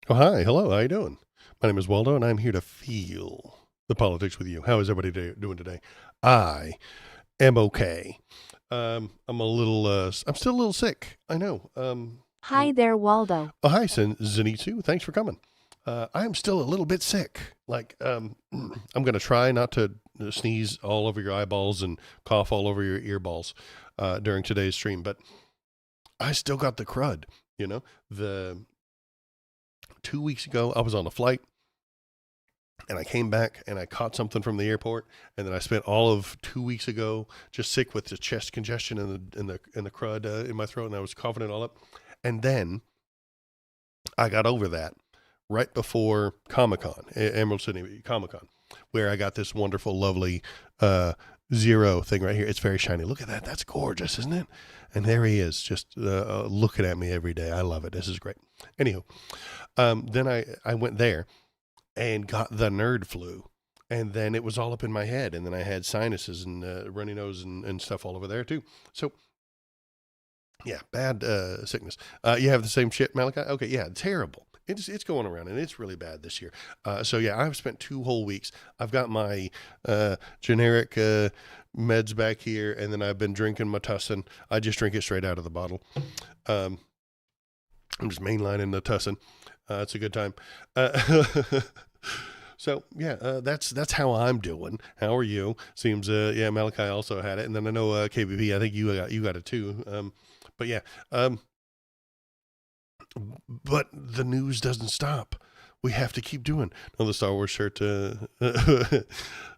Oh, hi. Hello. How you doing? My name is Waldo, and I'm here to feel the politics with you. How is everybody doing today? I am okay. I'm a little. I'm still a little sick. I know. Hi there, Waldo. Oh, hi, Zenitsu. Thanks for coming. I am still a little bit sick. I'm gonna try not to sneeze all over your eyeballs and cough all over your earballs during today's stream, but I still got the crud. The 2 weeks ago, I was on a flight and I came back and I caught something from the airport, and then I spent all of 2 weeks ago just sick with the chest congestion and the crud in my throat, and I was coughing it all up. And then I got over that right before Comic Con, Emerald City Comic Con, where I got this wonderful, lovely zero thing right here. It's very shiny. Look at that. That's gorgeous, isn't it? And there he is, just looking at me every day. I love it. This is great. Anywho, then I went there and got the nerd flu. And then it was all up in my head. And then I had sinuses and runny nose and stuff all over there, too. So, yeah, bad sickness. You have the same shit, Malachi? Okay, yeah, terrible. It's going around, and it's really bad this year. So, yeah, I've spent 2 whole weeks. I've got my generic meds back here, and then I've been drinking my Tussin. I just drink it straight out of the bottle. I'm just mainlining the Tussin. It's a good time. So yeah, that's how I'm doing. How are you? Seems yeah, Malachi also had it, and then I know KBP. I think you got it too. But yeah, but the news doesn't stop. We have to keep doing. No, the Star Wars shirt.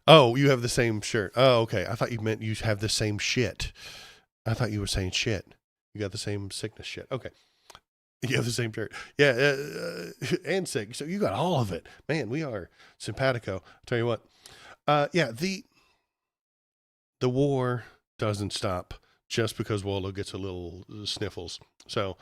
Oh, you have the same shirt. Oh, okay. I thought you meant you have the same shit. I thought you were saying shit. You got the same sickness shit. Okay. You have the same shirt. Yeah, and sick. So you got all of it. Man, we are simpatico. I'll tell you what. Yeah, the war doesn't stop just because Waldo gets a little sniffles. So,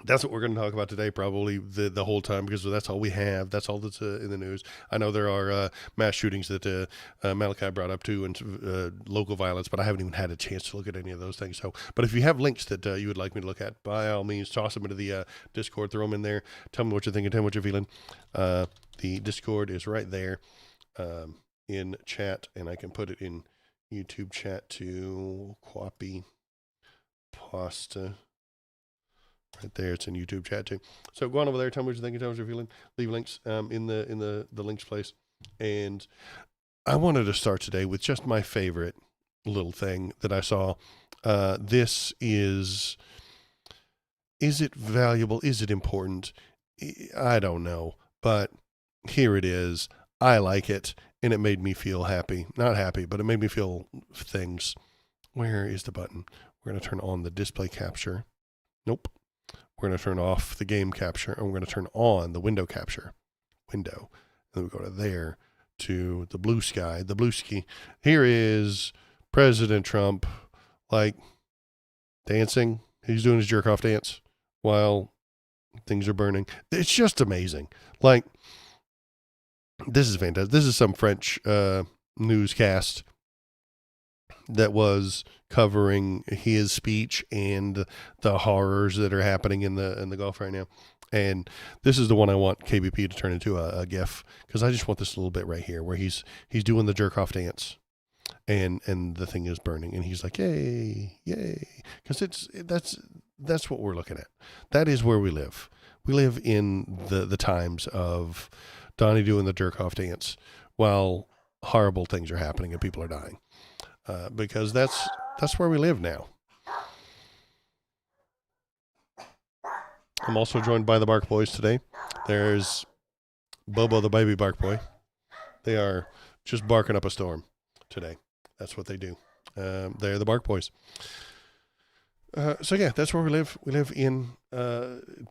that's what we're going to talk about today, probably the whole time, because that's all we have. That's all that's in the news. I know there are mass shootings that Malachi brought up too, and local violence, but I haven't even had a chance to look at any of those things. So, but if you have links that you would like me to look at, by all means, toss them into the Discord, throw them in there. Tell me what you're thinking, tell me what you're feeling. The Discord is right there in chat, and I can put it in YouTube chat to copy pasta. Right there, it's in YouTube chat too. So go on over there, tell me what you're thinking, tell me what you're feeling. Leave links in the links place. And I wanted to start today with just my favorite little thing that I saw. This is it valuable? Is it important? I don't know, but here it is. I like it, and it made me feel happy. Not happy, but it made me feel things. Where is the button? We're going to turn on the display capture. Nope. We're going to turn off the game capture, and we're going to turn on the window capture. Window. And then we go to there to the blue sky. The blue ski. Here is President Trump, like, dancing. He's doing his jerk off dance while things are burning. It's just amazing. Like, this is fantastic. This is some French newscast that was covering his speech and the horrors that are happening in the Gulf right now. And this is the one I want KBP to turn into a GIF, because I just want this little bit right here where he's doing the jerk off dance, and the thing is burning, and he's like, yay, yay, because that's what we're looking at. That is where we live. We live in the times of Donnie doing the jerk off dance while horrible things are happening and people are dying. Because that's where we live now. I'm also joined by the Bark Boys today. There's Bobo the baby Bark Boy. They are just barking up a storm today. That's what they do. They're the Bark Boys. So yeah, that's where we live. We live in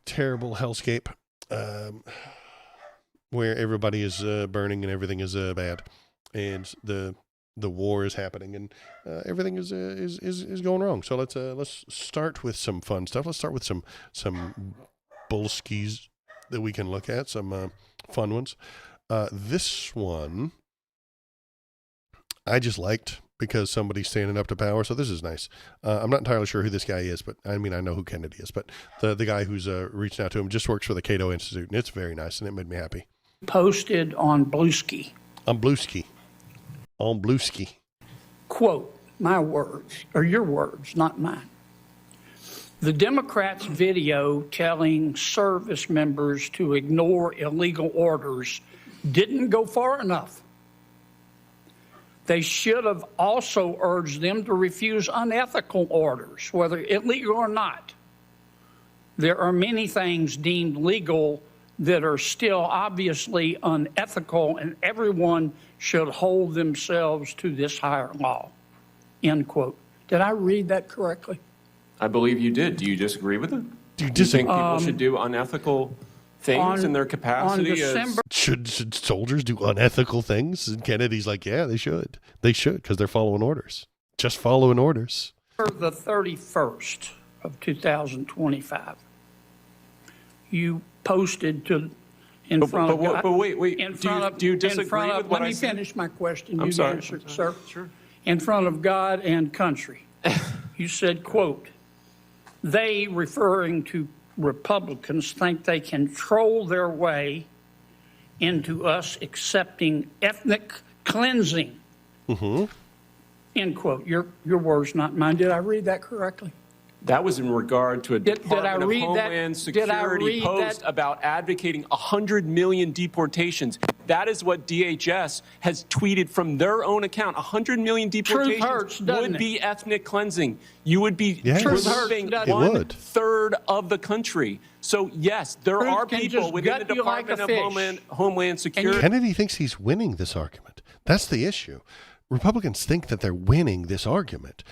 terrible hellscape, where everybody is burning and everything is bad, and the war is happening, and everything is going wrong. So let's start with some fun stuff. Let's start with some bullskis that we can look at, some fun ones. This one I just liked. because somebody's standing up to power. So this is nice. I'm not entirely sure who this guy is, but I mean, I know who Kennedy is, but the guy who's reaching out to him just works for the Cato Institute, and it's very nice, and it made me happy. Posted on Bluesky. On Bluesky. On Bluesky. Quote, my words, or your words, not mine. The Democrats' video telling service members to ignore illegal orders didn't go far enough. They should have also urged them to refuse unethical orders, whether illegal or not. There are many things deemed legal that are still obviously unethical, and everyone should hold themselves to this higher law. End quote. Did I read that correctly? I believe you did. Do you disagree with it? Do you think people should do unethical things in their capacity? Should soldiers do unethical things? And Kennedy's like, yeah, they should. They should, because they're following orders. Just following orders. The 31st of 2025, you posted to in front of God. But wait. In front of, do you disagree with what I said? Let me finish my question. I'm You sorry. answered, sir. Sure. In front of God and country, you said, quote, they, referring to Republicans, think they can troll their way into us accepting ethnic cleansing. End quote. Your words, not mine. Did I read that correctly? That was in regard to a Department of Homeland Homeland Security post about advocating 100 million deportations. That is what DHS has tweeted from their own account. 100 million deportations hurts, would be ethnic cleansing. You would be Yes. removing It would. 1/3 of the country. So, yes, there Truth are can people just within the gut you like Department a of fish. Homeland Security. Kennedy thinks he's winning this argument. That's the issue. Republicans think that they're winning this argument.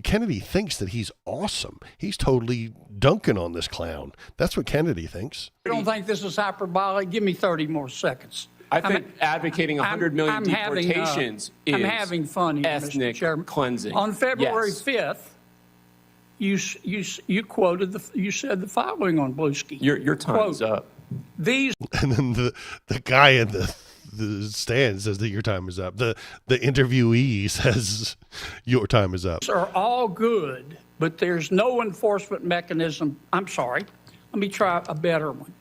Kennedy thinks that he's awesome. He's totally dunking on this clown. That's what Kennedy thinks. I don't think this is hyperbolic. Give me 30 more seconds. I think advocating 100 million deportations is I'm having fun here, ethnic Mr. Chairman. cleansing. On February Yes. 5th, you quoted you said the following on Bluesky. Your time's Quote, up. These And then the guy in the stand says that your time is up. The interviewee says your time is up. are all good, but there's no enforcement mechanism. I'm sorry. Let me try a better one.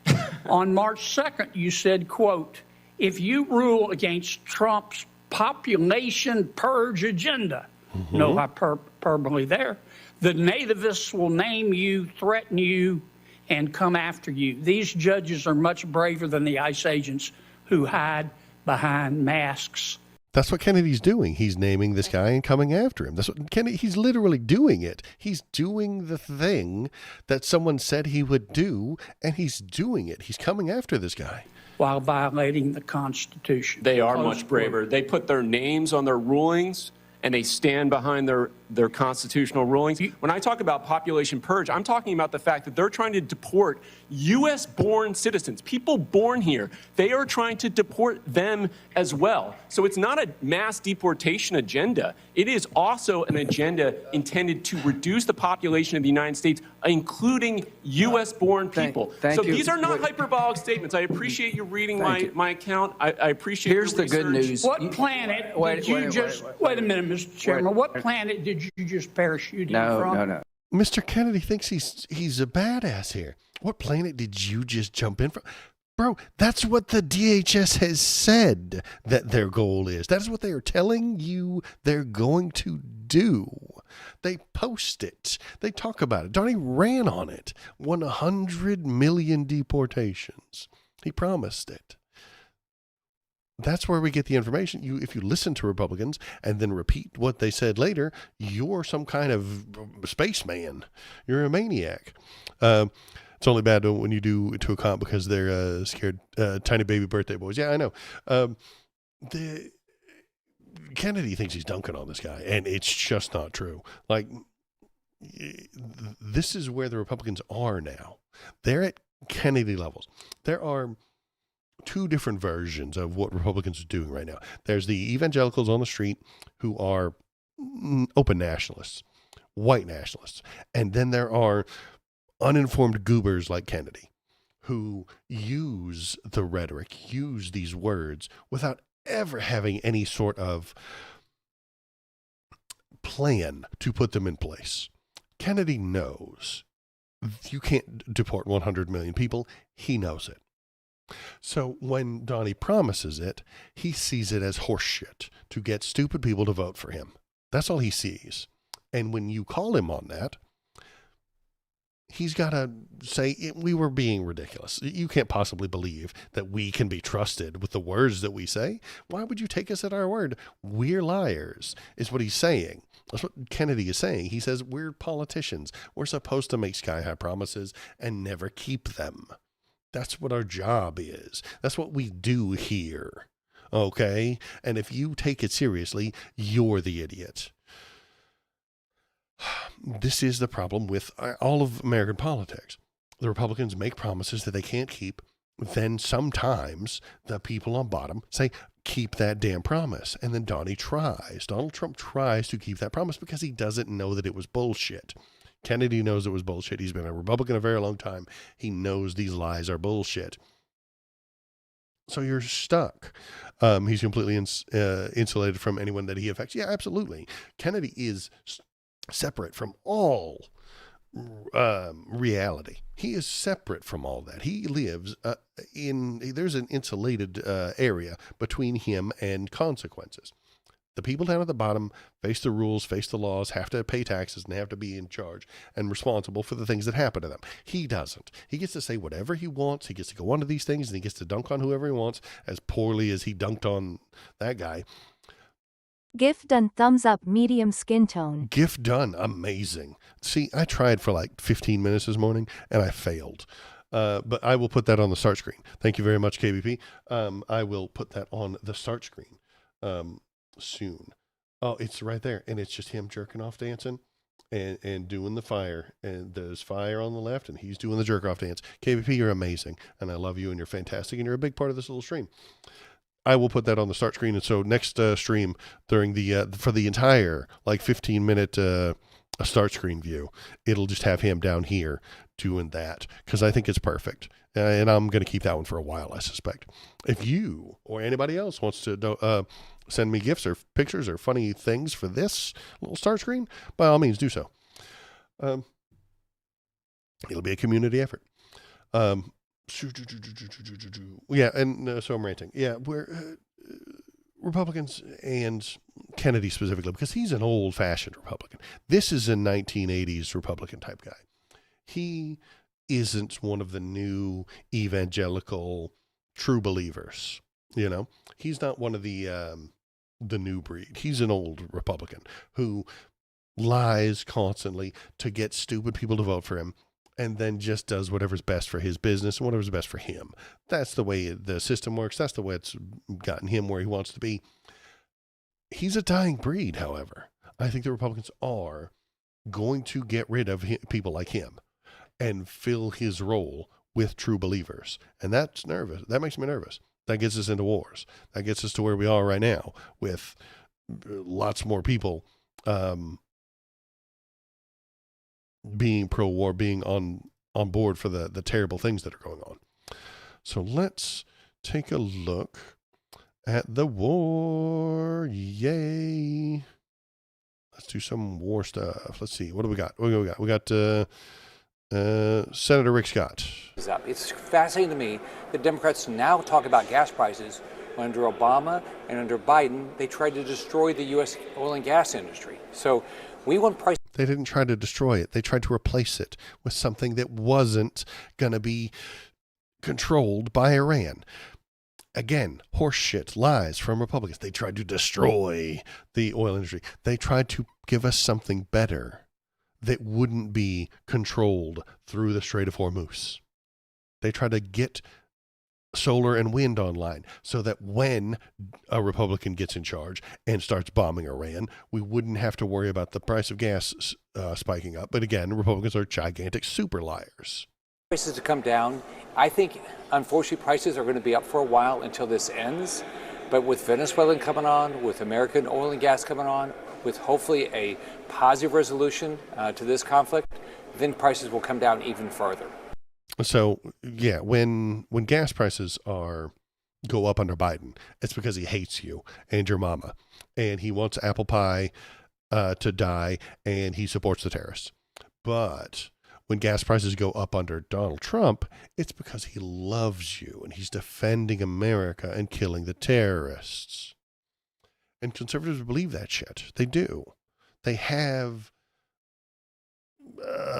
On March 2nd, you said, quote, if you rule against Trump's population purge agenda, no hyperbole there, the nativists will name you, threaten you, and come after you. These judges are much braver than the ICE agents who hide behind masks. That's what Kennedy's doing. He's naming this guy and coming after him. That's what Kennedy, he's literally doing it. He's doing the thing that someone said he would do, and he's doing it. He's coming after this guy. While violating the Constitution. They are Close much braver. quote. They put their names on their rulings, and they stand behind their constitutional rulings. When I talk about population purge, I'm talking about the fact that they're trying to deport U.S.-born citizens, people born here. They are trying to deport them as well. So it's not a mass deportation agenda. It is also an agenda intended to reduce the population of the United States, including U.S.-born people. Thank you. These are not hyperbolic statements. I appreciate you reading my account. I appreciate Here's your the good research. news. What planet did you just, wait a minute, Mr. Chairman, what planet did you just parachute in from? No. Mr. Kennedy thinks he's a badass here. What planet did you just jump in from? Bro, that's what the DHS has said that their goal is. That is what they are telling you they're going to do. They post it. They talk about it. Donnie ran on it. 100 million deportations. He promised it. That's where we get the information. If you listen to Republicans and then repeat what they said later, you're some kind of spaceman. You're a maniac. It's only bad when you do to a comp because they're scared tiny baby birthday boys. Yeah, I know. Kennedy thinks he's dunking on this guy, and it's just not true. Like, this is where the Republicans are now. They're at Kennedy levels. There are two different versions of what Republicans are doing right now. There's the evangelicals on the street who are open nationalists, white nationalists. And then there are uninformed goobers like Kennedy who use the rhetoric, use these words without ever having any sort of plan to put them in place. Kennedy knows you can't deport 100 million people. He knows it. So when Donnie promises it, he sees it as horseshit to get stupid people to vote for him. That's all he sees. And when you call him on that, he's got to say, we were being ridiculous. You can't possibly believe that we can be trusted with the words that we say. Why would you take us at our word? We're liars, is what he's saying. That's what Kennedy is saying. He says, we're politicians. We're supposed to make sky-high promises and never keep them. That's what our job is. That's what we do here. Okay? And if you take it seriously, you're the idiot. This is the problem with all of American politics. The Republicans make promises that they can't keep. Then sometimes the people on bottom say, keep that damn promise. And then Donald Trump tries to keep that promise because he doesn't know that it was bullshit. Kennedy knows it was bullshit. He's been a Republican a very long time. He knows these lies are bullshit. So you're stuck. He's completely insulated from anyone that he affects. Yeah, absolutely. Kennedy is separate from all reality. He is separate from all that. He lives there's an insulated area between him and consequences. The people down at the bottom face the rules, face the laws, have to pay taxes, and have to be in charge and responsible for the things that happen to them. He doesn't. He gets to say whatever he wants. He gets to go onto these things, and he gets to dunk on whoever he wants, as poorly as he dunked on that guy. GIF done, thumbs up, medium skin tone. GIF done, amazing. See, I tried for like 15 minutes this morning, and I failed. But I will put that on the start screen. Thank you very much, KBP. I will put that on the start screen soon. Oh, it's right there. And it's just him jerking off dancing and doing the fire. And there's fire on the left, and he's doing the jerk off dance. KBP, you're amazing. And I love you, and you're fantastic, and you're a big part of this little stream. I will put that on the start screen. And so next stream during for the entire 15-minute start screen view, it'll just have him down here doing that because I think it's perfect. And I'm going to keep that one for a while, I suspect. If you or anybody else wants to send me gifts or pictures or funny things for this little start screen, by all means do so. It'll be a community effort. Yeah, and so I'm ranting. Yeah, we're Republicans and Kennedy specifically, because he's an old-fashioned Republican. This is a 1980s Republican type guy. He isn't one of the new evangelical true believers. You know, he's not one of the new breed. He's an old Republican who lies constantly to get stupid people to vote for him, and then just does whatever's best for his business and whatever's best for him. That's the way the system works. That's the way it's gotten him where he wants to be. He's a dying breed, however. I think the Republicans are going to get rid of people like him and fill his role with true believers. And that's nervous. That makes me nervous. That gets us into wars. That gets us to where we are right now with lots more people being pro-war, being on board for the terrible things that are going on. So let's take a look at the war. Yay. Let's do some war stuff. Let's see. What do we got? We got Senator Rick Scott. It's fascinating to me that Democrats now talk about gas prices when under Obama and under Biden, they tried to destroy the U.S. oil and gas industry. So we want prices. They didn't try to destroy it. They tried to replace it with something that wasn't going to be controlled by Iran. Again, horseshit, lies from Republicans. They tried to destroy the oil industry. They tried to give us something better that wouldn't be controlled through the Strait of Hormuz. They tried to get solar and wind online so that when a Republican gets in charge and starts bombing Iran, we wouldn't have to worry about the price of gas spiking up. But again, Republicans are gigantic super liars. Prices to come down. I think, unfortunately, prices are going to be up for a while until this ends. But with Venezuela coming on, with American oil and gas coming on, with hopefully a positive resolution to this conflict, then prices will come down even further. So, yeah, when gas prices go up under Biden, it's because he hates you and your mama, and he wants apple pie to die, and he supports the terrorists. But when gas prices go up under Donald Trump, it's because he loves you and he's defending America and killing the terrorists. And conservatives believe that shit. They do. They have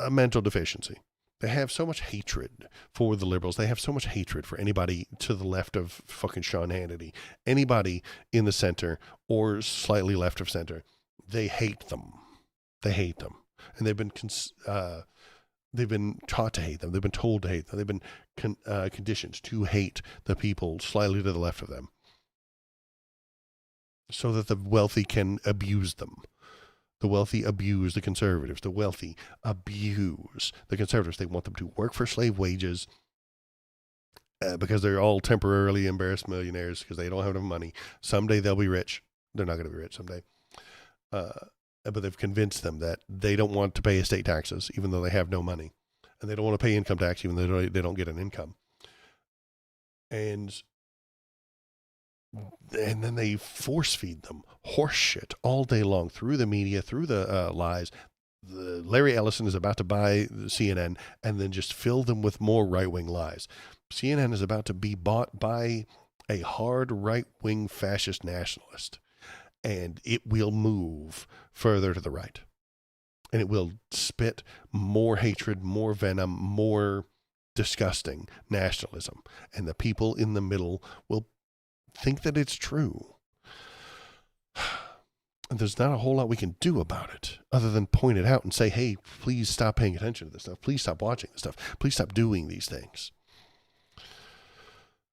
a mental deficiency. They have so much hatred for the liberals. They have so much hatred for anybody to the left of fucking Sean Hannity. Anybody in the center or slightly left of center. They hate them. They hate them. And they've been taught to hate them. They've been told to hate them. They've been conditioned to hate the people slightly to the left of them, so that the wealthy can abuse them. The wealthy abuse the conservatives. The wealthy abuse the conservatives. They want them to work for slave wages because they're all temporarily embarrassed millionaires because they don't have enough money. Someday they'll be rich. They're not going to be rich someday. But they've convinced them that they don't want to pay estate taxes, even though they have no money. And they don't want to pay income tax, even though they don't get an income. And then they force feed them horse shit all day long through the media, through the lies. Larry Ellison is about to buy CNN and then just fill them with more right-wing lies. CNN is about to be bought by a hard right-wing fascist nationalist. And it will move further to the right. And it will spit more hatred, more venom, more disgusting nationalism. And the people in the middle will think that it's true. And there's not a whole lot we can do about it other than point it out and say, hey, please stop paying attention to this stuff. Please stop watching this stuff. Please stop doing these things.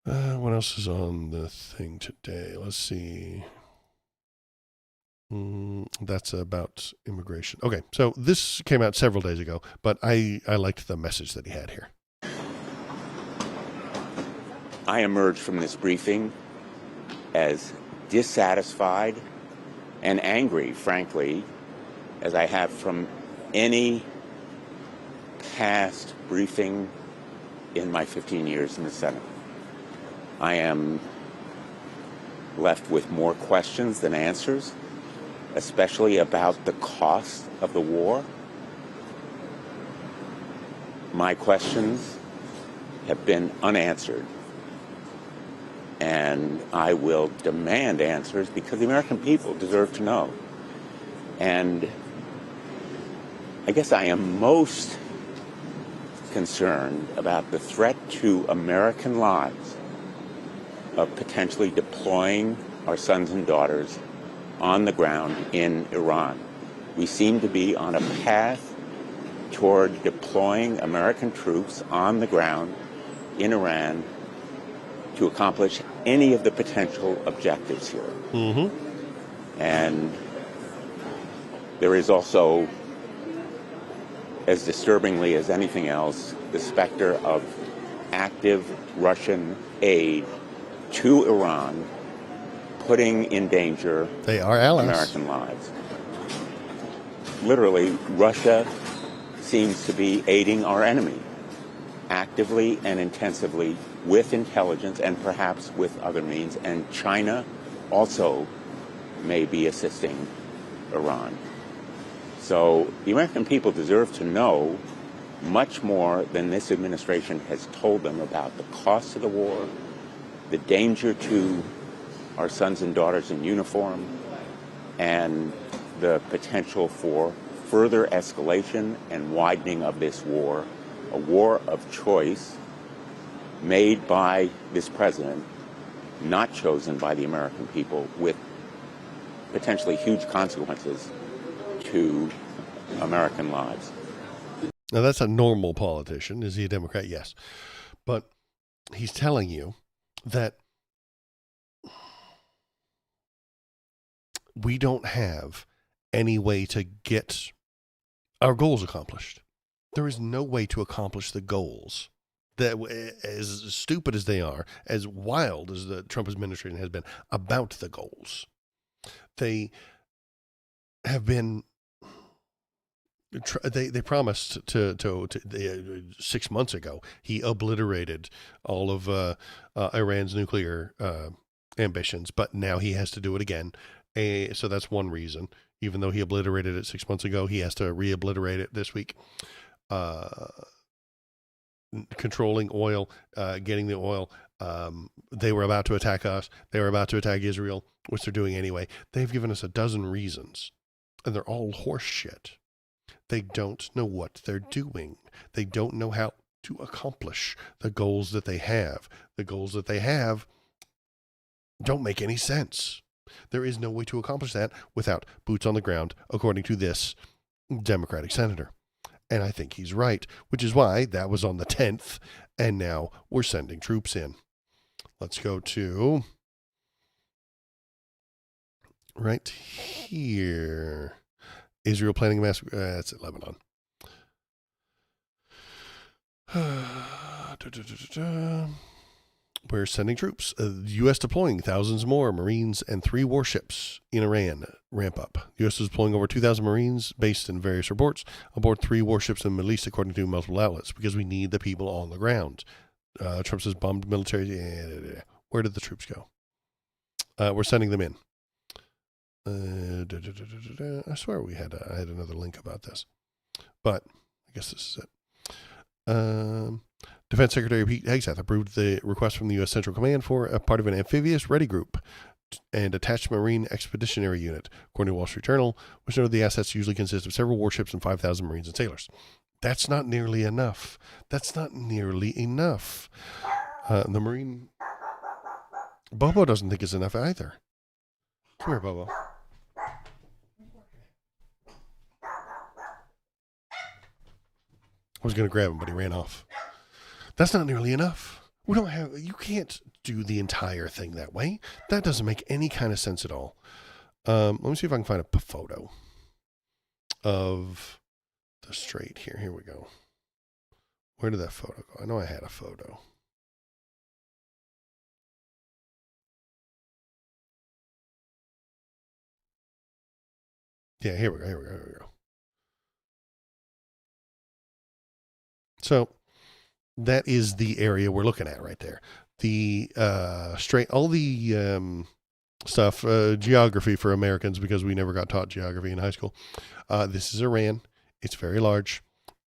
What else is on the thing today? Let's see. That's about immigration. Okay, so this came out several days ago, but I liked the message that he had here. I emerged from this briefing as dissatisfied and angry, frankly, as I have from any past briefing in my 15 years in the Senate. I am left with more questions than answers, especially about the cost of the war. My questions have been unanswered, and I will demand answers because the American people deserve to know. And I guess I am most concerned about the threat to American lives of potentially deploying our sons and daughters on the ground in Iran. We seem to be on a path toward deploying American troops on the ground in Iran to accomplish any of the potential objectives here. Mm-hmm. And there is also, as disturbingly as anything else, the specter of active Russian aid to Iran, putting in danger they are allies. American lives. Literally, Russia seems to be aiding our enemy actively and intensively with intelligence and perhaps with other means. And China also may be assisting Iran. So the American people deserve to know much more than this administration has told them about the cost of the war, the danger to our sons and daughters in uniform, and the potential for further escalation and widening of this war, a war of choice made by this president, not chosen by the American people, with potentially huge consequences to American lives. Now, that's a normal politician. Is he a Democrat? Yes. But he's telling you that we don't have any way to get our goals accomplished. There is no way to accomplish the goals that, as stupid as they are, as wild as the Trump administration has been about the goals. They have been. They promised to 6 months ago. He obliterated all of Iran's nuclear ambitions, but now he has to do it again. So that's one reason. Even though he obliterated it 6 months ago, he has to re-obliterate it this week. Controlling oil, getting the oil. They were about to attack us. They were about to attack Israel, which they're doing anyway. They've given us a dozen reasons, and they're all horse shit. They don't know what they're doing. They don't know how to accomplish the goals that they have. The goals that they have don't make any sense. There is no way to accomplish that without boots on the ground, according to this Democratic senator. And I think he's right, which is why that was on the 10th, and now we're sending troops in. Let's go to right here. Israel planning a mass. That's at Lebanon. We're sending troops. The U.S. deploying thousands more Marines and 3 warships in Iran. Ramp up. The U.S. is deploying over 2,000 Marines based in various reports aboard 3 warships in the Middle East, according to multiple outlets, because we need the people on the ground. Trump says bombed military. Where did the troops go? We're sending them in. I swear I had another link about this, but I guess this is it. Defense Secretary Pete Hegseth approved the request from the U.S. Central Command for a part of an amphibious ready group and attached Marine Expeditionary Unit, according to Wall Street Journal, which noted the assets usually consist of several warships and 5,000 Marines and sailors. That's not nearly enough. The Marine... Bobo doesn't think it's enough either. Come here, Bobo. I was going to grab him, but he ran off. That's not nearly enough. You can't do the entire thing that way. That doesn't make any kind of sense at all. Let me see if I can find a photo of the strait here. Here we go. Where did that photo go? I know I had a photo. Yeah, here we go. So that is the area we're looking at right there. The strait, all the stuff, geography for Americans, because we never got taught geography in high school. This is Iran. It's very large,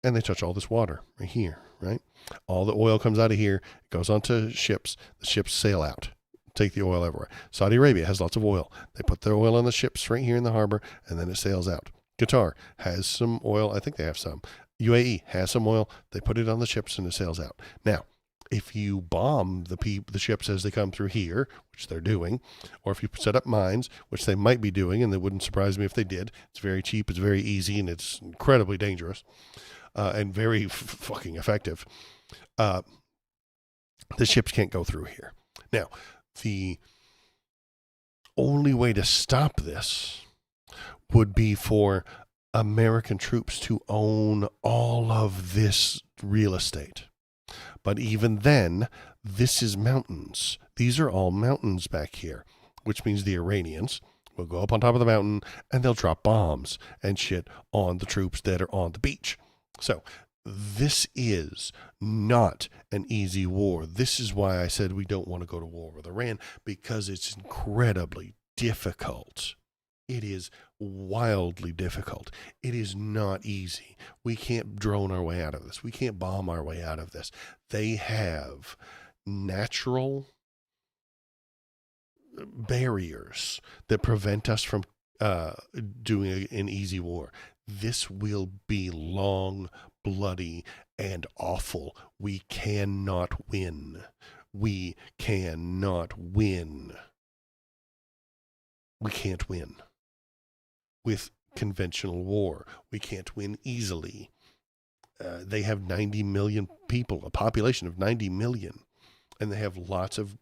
and they touch all this water right here, right? All the oil comes out of here, it goes onto ships. The ships sail out, take the oil everywhere. Saudi Arabia has lots of oil. They put their oil on the ships right here in the harbor, and then it sails out. Qatar has some oil. I think they have some. UAE has some oil. They put it on the ships and it sails out. Now, if you bomb the ships as they come through here, which they're doing, or if you set up mines, which they might be doing, and it wouldn't surprise me if they did. It's very cheap, it's very easy, and it's incredibly dangerous and very fucking effective. The ships can't go through here. Now, the only way to stop this would be for American troops to own all of this real estate. But even then, this is mountains. These are all mountains back here, which means the Iranians will go up on top of the mountain and they'll drop bombs and shit on the troops that are on the beach. So this is not an easy war. This is why I said we don't want to go to war with Iran, because it's incredibly difficult. It is wildly difficult. It is not easy. We can't drone our way out of this. We can't bomb our way out of this. They have natural barriers that prevent us from doing an easy war. This will be long, bloody, and awful. We cannot win. We cannot win. We can't win. With conventional war, we can't win easily. They have 90 million people, a population of 90 million, and they have lots of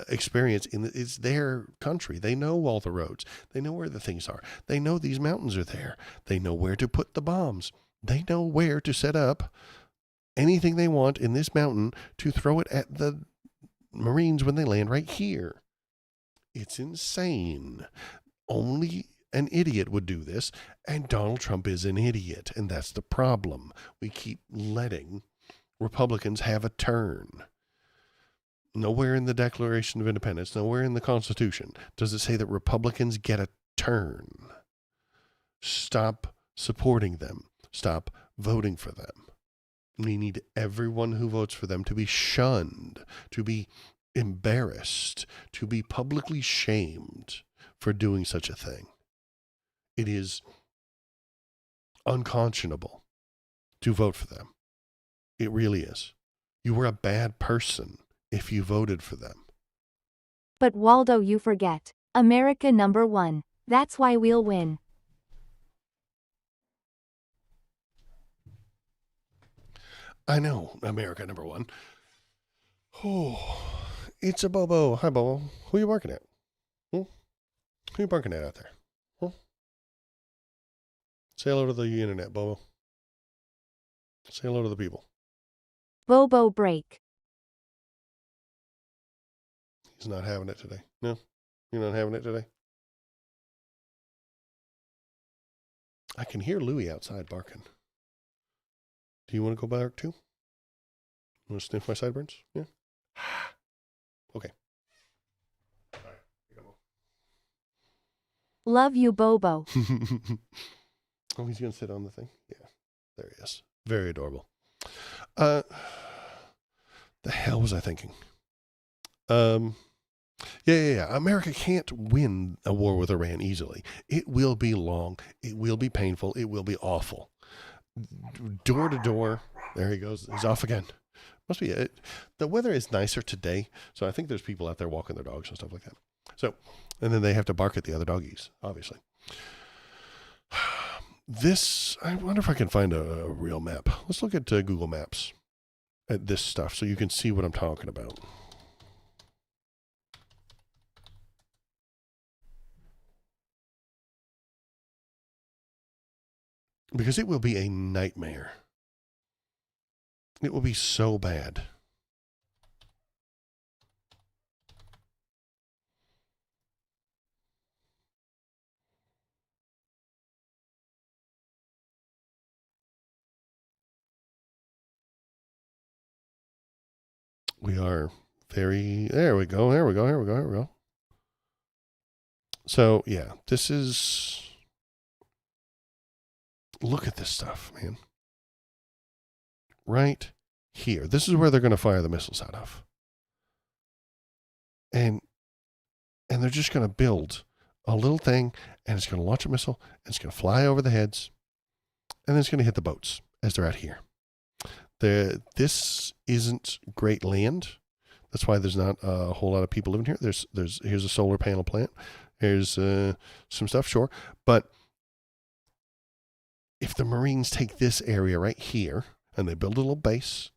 experience it's their country. They know all the roads. They know where the things are. They know these mountains are there. They know where to put the bombs. They know where to set up anything they want in this mountain to throw it at the Marines when they land right here. It's insane. Only an idiot would do this, and Donald Trump is an idiot, and that's the problem. We keep letting Republicans have a turn. Nowhere in the Declaration of Independence, nowhere in the Constitution does it say that Republicans get a turn. Stop supporting them. Stop voting for them. We need everyone who votes for them to be shunned, to be embarrassed, to be publicly shamed for doing such a thing. It is unconscionable to vote for them. It really is. You were a bad person if you voted for them. But Waldo, you forget. America number one. That's why we'll win. I know, America number one. Oh, it's a Bobo. Hi, Bobo. Who you barking at? Who you barking at out there? Say hello to the internet, Bobo. Say hello to the people. Bobo break. He's not having it today. No, you're not having it today. I can hear Louie outside barking. Do you want to go bark too? You want to sniff my sideburns? Yeah. Okay. All right. Love you, Bobo. Oh, he's going to sit on the thing? Yeah. There he is. Very adorable. The hell was I thinking? Yeah. America can't win a war with Iran easily. It will be long. It will be painful. It will be awful. Door to door. There he goes. He's off again. Must be it. The weather is nicer today, so I think there's people out there walking their dogs and stuff like that. So, and then they have to bark at the other doggies, obviously. This, I wonder if I can find a real map. Let's look at Google Maps at this stuff so you can see what I'm talking about. Because it will be a nightmare. It will be so bad. We are very, there we go. So, yeah, this is, look at this stuff, man. Right here. This is where they're going to fire the missiles out of. And they're just going to build a little thing, and it's going to launch a missile, and it's going to fly over the heads, and then it's going to hit the boats as they're out here. This isn't great land. That's why there's not a whole lot of people living here. Here's a solar panel plant. Here's some stuff, sure. But if the Marines take this area right here and they build a little base,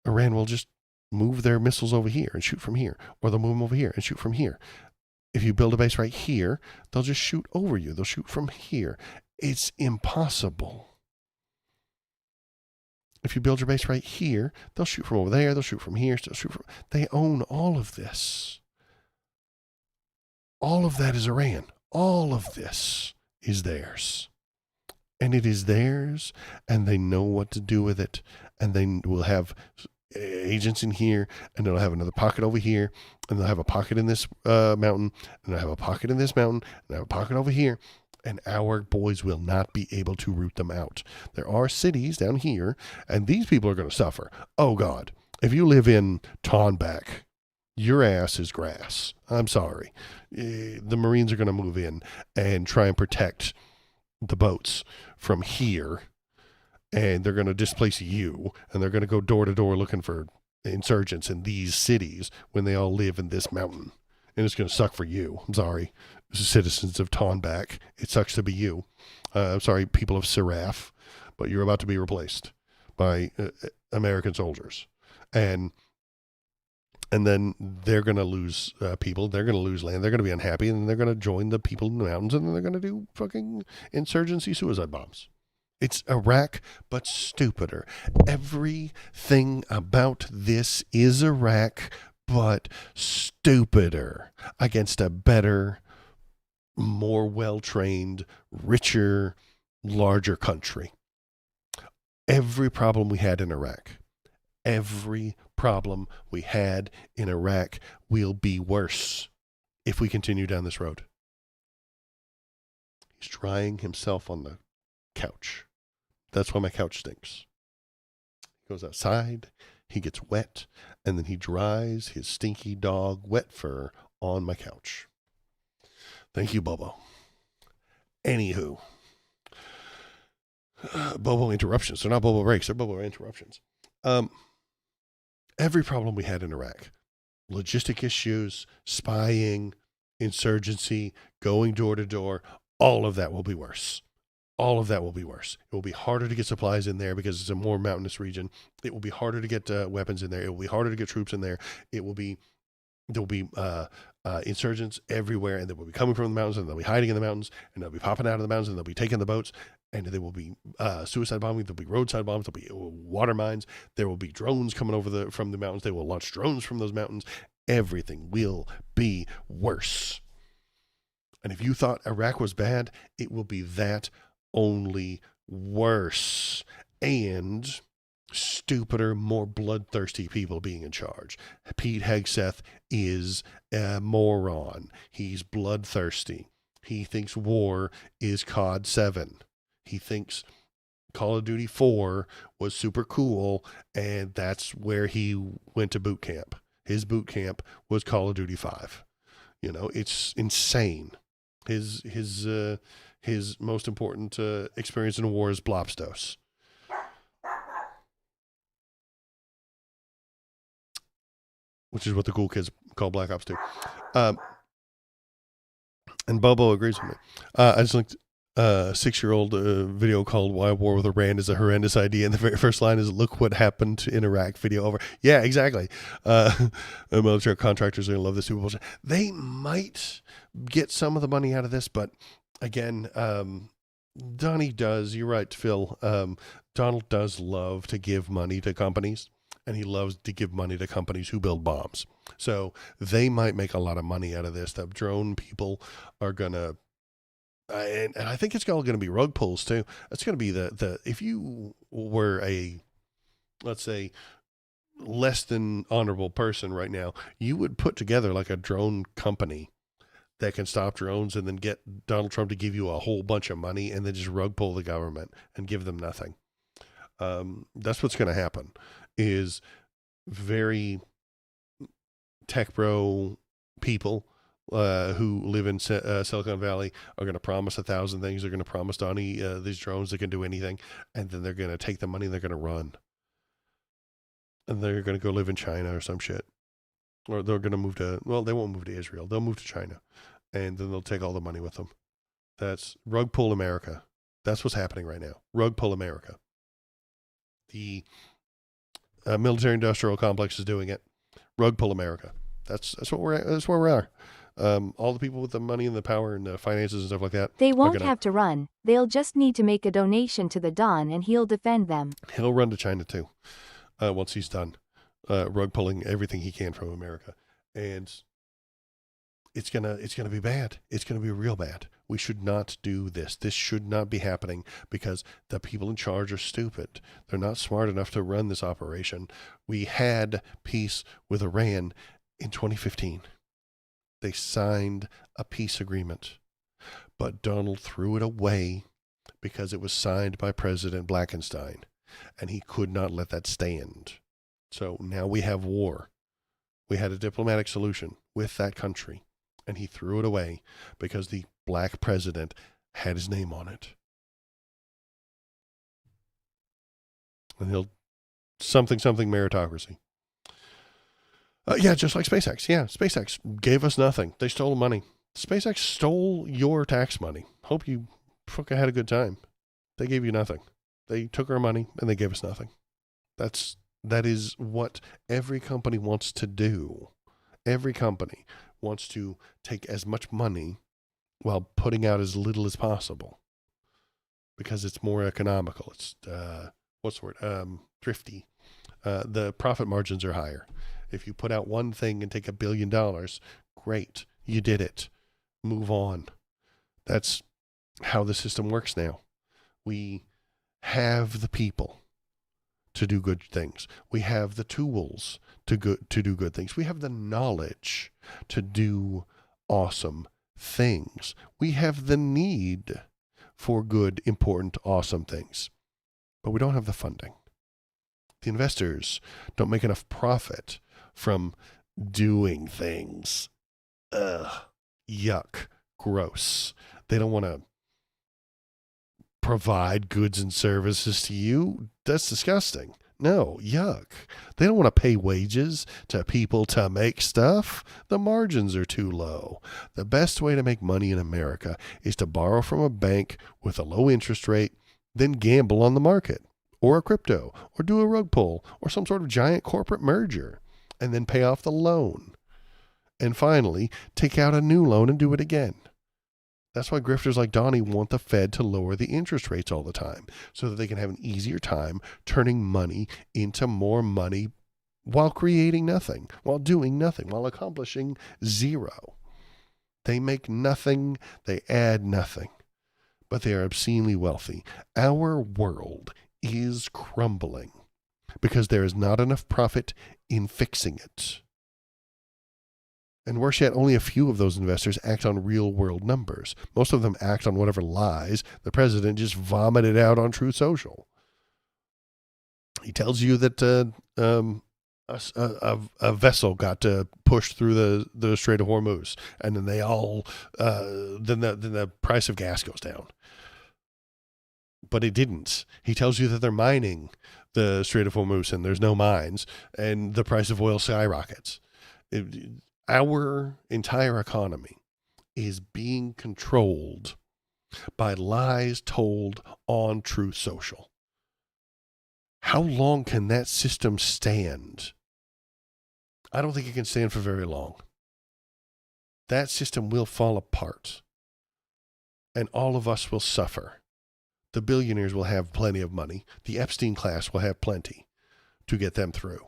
Iran will just move their missiles over here and shoot from here. Or they'll move them over here and shoot from here. If you build a base right here, they'll just shoot over you. They'll shoot from here. It's impossible. If you build your base right here, they'll shoot from over there. They'll shoot from here. They own all of this. All of that is Iran. All of this is theirs. And it is theirs, and they know what to do with it. And they will have agents in here, and they'll have another pocket over here, and they'll have a pocket in this mountain, and they'll have a pocket in this mountain, and they'll have a pocket over here. And our boys will not be able to root them out. There are cities down here, and these people are going to suffer. Oh, God. If you live in Tonbek, your ass is grass. I'm sorry. The Marines are going to move in and try and protect the boats from here, and they're going to displace you, and they're going to go door to door looking for insurgents in these cities when they all live in this mountain. And it's going to suck for you. I'm sorry, citizens of Tonbek. It sucks to be you. I'm sorry, people of Seraph, but you're about to be replaced by American soldiers. And then they're going to lose people. They're going to lose land. They're going to be unhappy, and they're going to join the people in the mountains, and then they're going to do fucking insurgency suicide bombs. It's Iraq, but stupider. Everything about this is Iraq, but stupider, against a better, more well-trained, richer, larger country. Every problem we had in Iraq, will be worse if we continue down this road. He's drying himself on the couch. That's why my couch stinks. He goes outside, he gets wet, and then he dries his stinky dog wet fur on my couch. Thank you, Bobo. Anywho. Bobo interruptions. They're not Bobo breaks. They're Bobo interruptions. Every problem we had in Iraq, logistic issues, spying, insurgency, going door to door, all of that will be worse. All of that will be worse. It will be harder to get supplies in there because it's a more mountainous region. It will be harder to get weapons in there. It will be harder to get troops in there. There will be insurgents everywhere, and they will be coming from the mountains, and they'll be hiding in the mountains, and they'll be popping out of the mountains, and they'll be taking the boats, and there will be suicide bombing. There'll be roadside bombs. There'll be water mines. There will be drones coming over from the mountains. They will launch drones from those mountains. Everything will be worse. And if you thought Iraq was bad, it will be that only worse. And stupider, more bloodthirsty people being in charge. Pete Hegseth is a moron. He's bloodthirsty. He thinks war is COD 7. He thinks Call of Duty 4 was super cool, and that's where he went to boot camp. His boot camp was Call of Duty 5. You know, it's insane. His most important experience in war is Blobstos. Which is what the cool kids call Black Ops 2. And Bobo agrees with me. I just linked a 6-year-old video called Why War with Iran is a Horrendous Idea. And the very first line is, look what happened in Iraq, video over. Yeah, exactly. Military contractors are going to love this Super Bowl. They might get some of the money out of this, but again, Donnie does, you're right, Phil. Donald does love to give money to companies. And he loves to give money to companies who build bombs. So they might make a lot of money out of this. The drone people are going to, and I think it's all going to be rug pulls too. It's going to be if you were a, let's say, less than honorable person right now, you would put together like a drone company that can stop drones and then get Donald Trump to give you a whole bunch of money and then just rug pull the government and give them nothing. That's what's going to happen. Is very tech bro people who live in Silicon Valley are going to promise 1,000 things. They're going to promise Donnie these drones that can do anything, and then they're going to take the money and they're going to run. And they're going to go live in China or some shit. Or they're going to move to, well, they won't move to Israel. They'll move to China, and then they'll take all the money with them. That's rug pull America. That's what's happening right now. Rug pull America. The military-industrial complex is doing it. Rug pull America. That's where we are. All the people with the money and the power and the finances and stuff like that. They won't have to run. They'll just need to make a donation to the Don, and he'll defend them. He'll run to China too. Once he's done rug pulling everything he can from America, and it's gonna be bad. It's gonna be real bad. We should not do this. This should not be happening because the people in charge are stupid. They're not smart enough to run this operation. We had peace with Iran in 2015. They signed a peace agreement, but Donald threw it away because it was signed by President Blackenstein, and he could not let that stand. So now we have war. We had a diplomatic solution with that country, and he threw it away because the black president had his name on it. And he'll something meritocracy. Yeah, just like SpaceX. Yeah, SpaceX gave us nothing. They stole money. SpaceX stole your tax money. Hope you fucking had a good time. They gave you nothing. They took our money and they gave us nothing. That is what every company wants to do. Every company wants to take as much money while putting out as little as possible because it's more economical. It's, what's the word? Thrifty. The profit margins are higher. If you put out one thing and take $1 billion, great. You did it. Move on. That's how the system works now. We have the people to do good things. We have the tools to do good things. We have the knowledge to do awesome things. We have the need for good, important, awesome things. But we don't have the funding. The investors don't make enough profit from doing things. Ugh, yuck, gross. They don't want to provide goods and services to you. That's disgusting. No, yuck. They don't want to pay wages to people to make stuff. The margins are too low. The best way to make money in America is to borrow from a bank with a low interest rate, then gamble on the market, or a crypto, or do a rug pull, or some sort of giant corporate merger, and then pay off the loan. And finally, take out a new loan and do it again. That's why grifters like Donnie want the Fed to lower the interest rates all the time so that they can have an easier time turning money into more money while creating nothing, while doing nothing, while accomplishing zero. They make nothing, they add nothing, but they are obscenely wealthy. Our world is crumbling because there is not enough profit in fixing it. And worse yet, only a few of those investors act on real-world numbers. Most of them act on whatever lies the president just vomited out on Truth Social. He tells you that a vessel got pushed through the Strait of Hormuz, and then they all then the price of gas goes down. But it didn't. He tells you that they're mining the Strait of Hormuz, and there's no mines, and the price of oil skyrockets. Our entire economy is being controlled by lies told on Truth Social. How long can that system stand? I don't think it can stand for very long. That system will fall apart, and all of us will suffer. The billionaires will have plenty of money. The Epstein class will have plenty to get them through.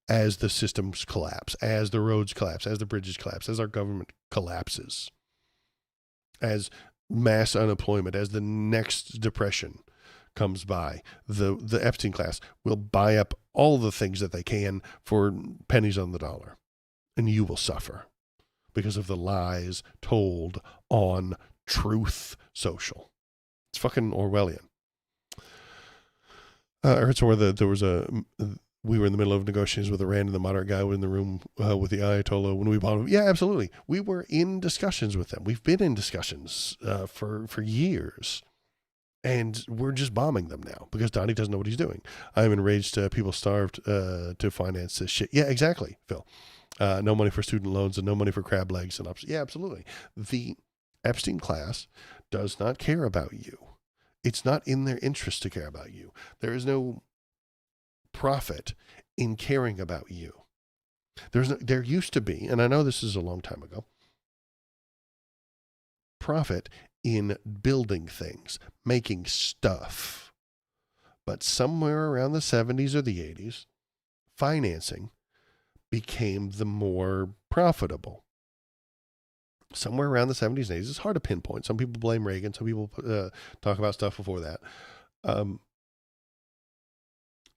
As the systems collapse, as the roads collapse, as the bridges collapse, as our government collapses, as mass unemployment, as the next depression comes by, the Epstein class will buy up all the things that they can for pennies on the dollar. And you will suffer because of the lies told on Truth Social. It's fucking Orwellian. I heard somewhere that we were in the middle of negotiations with Iran, and the moderate guy was in the room with the Ayatollah when we bought him. Yeah, absolutely. We were in discussions with them. We've been in discussions for years, and we're just bombing them now because Donnie doesn't know what he's doing. I'm enraged. People starved to finance this shit. Yeah, exactly, Phil. No money for student loans and no money for crab legs and yeah, absolutely. The Epstein class does not care about you. It's not in their interest to care about you. There is no profit in caring about you. There used to be, and I know this is a long time ago, profit in building things, making stuff. But somewhere around the 70s or the 80s, financing became the more profitable. Somewhere around the 70s and 80s. It's hard to pinpoint. Some people blame Reagan. Some people talk about stuff before that.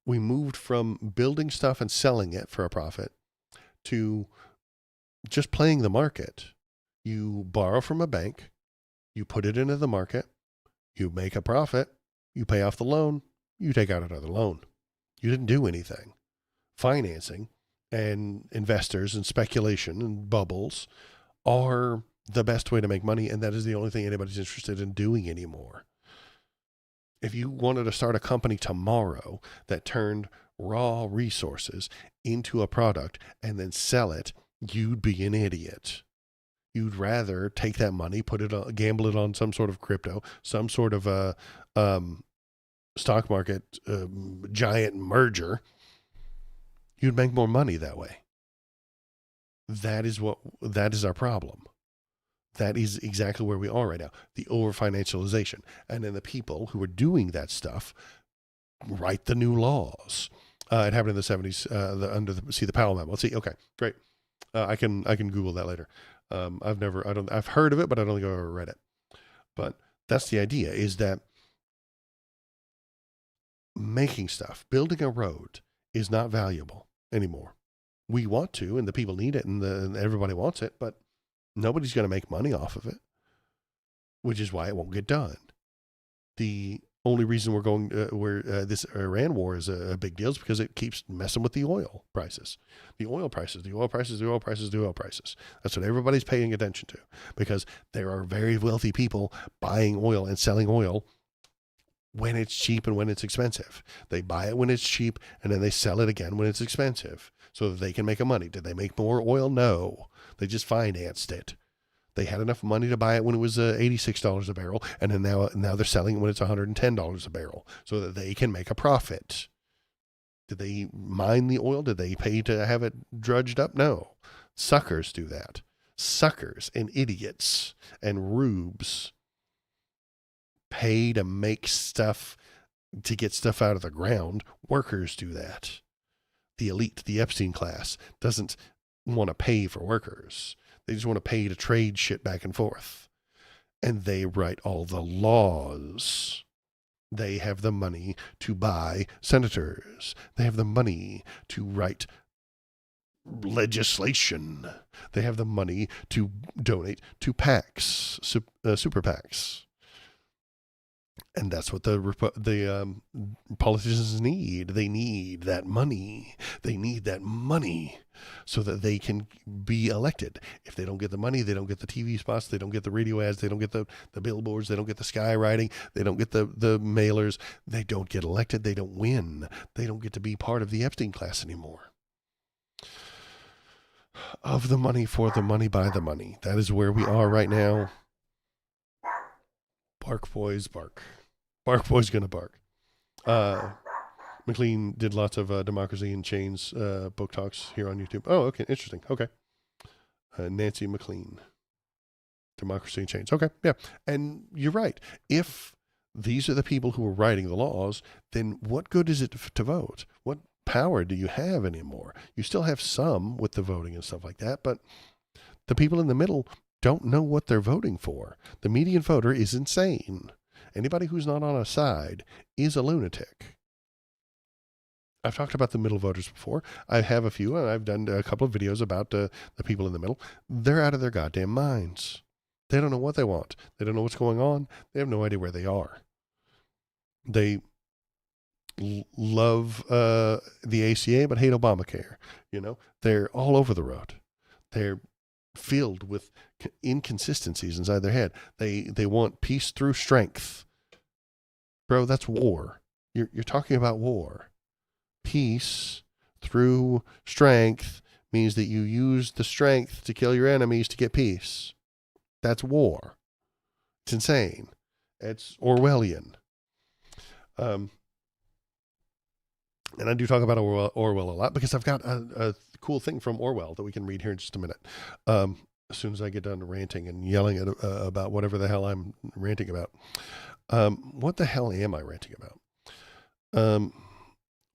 We moved from building stuff and selling it for a profit to just playing the market. You borrow from a bank, you put it into the market, you make a profit, you pay off the loan, you take out another loan. You didn't do anything. Financing and investors and speculation and bubbles are the best way to make money, and that is the only thing anybody's interested in doing anymore. If you wanted to start a company tomorrow that turned raw resources into a product and then sell it, you'd be an idiot. You'd rather take that money, gamble it on some sort of crypto, some sort of a stock market giant merger. You'd make more money that way. That is our problem. That is exactly where we are right now. The over-financialization. And then the people who are doing that stuff write the new laws. It happened in the 70s under the Powell memo. Let's see. Okay, great. I can Google that later. I've heard of it, but I don't think I've ever read it. But that's the idea, is that making stuff, building a road is not valuable anymore. We want to, and the people need it, and everybody wants it, but nobody's going to make money off of it, which is why it won't get done. The only reason we're going where this Iran war is a big deal is because it keeps messing with the oil prices. The oil prices, the oil prices, the oil prices, the oil prices. That's what everybody's paying attention to, because there are very wealthy people buying oil and selling oil when it's cheap and when it's expensive. They buy it when it's cheap and then they sell it again when it's expensive so that they can make a money. Did they make more oil? No. They just financed it. They had enough money to buy it when it was $86 a barrel, and then now they're selling it when it's $110 a barrel so that they can make a profit. Did they mine the oil? Did they pay to have it drudged up? No. Suckers do that. Suckers and idiots and rubes pay to make stuff, to get stuff out of the ground. Workers do that. The elite, the Epstein class, doesn't want to pay for workers. They just want to pay to trade shit back and forth. And they write all the laws. They have the money to buy senators. They have the money to write legislation. They have the money to donate to PACs, super PACs. And that's what the politicians need. They need that money. They need that money so that they can be elected. If they don't get the money, they don't get the TV spots, they don't get the radio ads, they don't get the billboards, they don't get the skywriting, they don't get the mailers, they don't get elected, they don't win. They don't get to be part of the Epstein class anymore. Of the money, for the money, by the money. That is where we are right now. Bark boys, bark. Bark boys gonna bark. McLean did lots of Democracy in Chains book talks here on YouTube. Oh, okay, interesting. Okay. Nancy McLean. Democracy in Chains. Okay, yeah. And you're right. If these are the people who are writing the laws, then what good is it to vote? What power do you have anymore? You still have some with the voting and stuff like that, but the people in the middle don't know what they're voting for. The median voter is insane. Anybody who's not on a side is a lunatic. I've talked about the middle voters before. I have a few, and I've done a couple of videos about the people in the middle. They're out of their goddamn minds. They don't know what they want. They don't know what's going on. They have no idea where they are. They love the ACA, but hate Obamacare. You know, they're all over the road. They're filled with inconsistencies inside their head. They want peace through strength. Bro, that's war. You're talking about war. Peace through strength means that you use the strength to kill your enemies to get peace. That's war. It's insane. It's Orwellian. And I do talk about Orwell a lot because I've got a cool thing from Orwell that we can read here in just a minute. As soon as I get done ranting and yelling about whatever the hell I'm ranting about. What the hell am I ranting about?